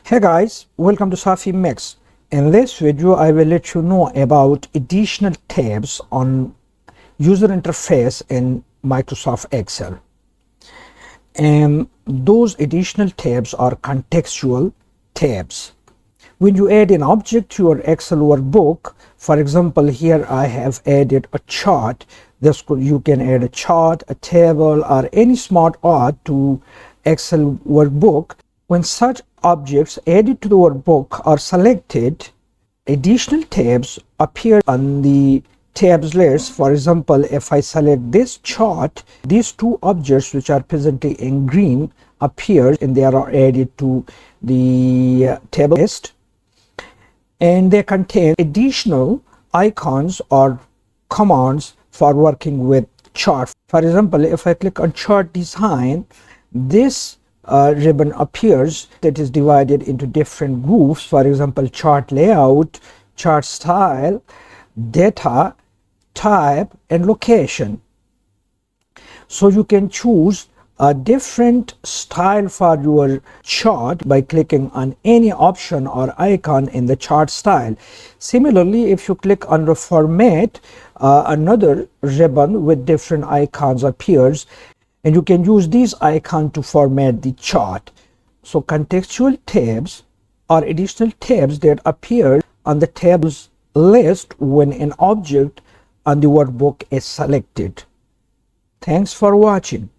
Hey guys, welcome to Safi Mix. In this video, I will let you know about additional tabs on user interface in Microsoft Excel. And those additional tabs are contextual tabs. When you add an object to your Excel workbook, for example, here I have added a chart. You can add a chart, a table, or any smart art to Excel workbook. When such objects added to the workbook are selected, additional tabs appear on the tabs list. For example, if I select this chart, these two objects which are presently in green appear and they are added to the table list, and they contain additional icons or commands for working with chart. For example, if I click on chart design, this ribbon appears that is divided into different groups. For example, chart layout, chart style, data, type, and location. So you can choose a different style for your chart by clicking on any option or icon in the chart style. Similarly, if you click on the format, another ribbon with different icons appears, and you can use these icons to format the chart. So contextual tabs are additional tabs that appear on the tabs list when an object on the workbook is selected. Thanks for watching.